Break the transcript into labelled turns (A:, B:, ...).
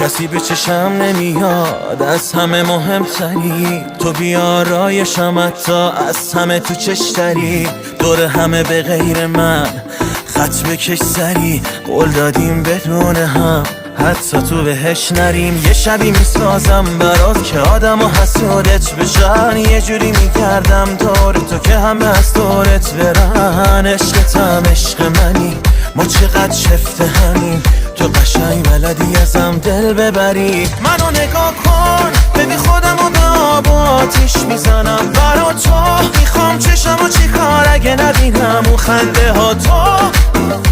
A: کسی به چشم نمیاد، از همه مهمتری تو بیارایشم، حتی از همه تو چشتری. دور همه به غیر من خط بکش سری، قول دادیم بدون هم حتی تو بهش نریم. یه شبی میسازم برات که آدم و حسودت بشن، یه جوری میگردم دور تو که همه از دورت برن. عشقتم عشق منی، ما چقدر شفته همین، تو قشنگ بلدی ازم دل ببری. منو نگاه کن ببین خودمو به آب و آتیش میزنم برا تو، میخوام چشمو چی کار اگه نبینم اون خنده ها تو.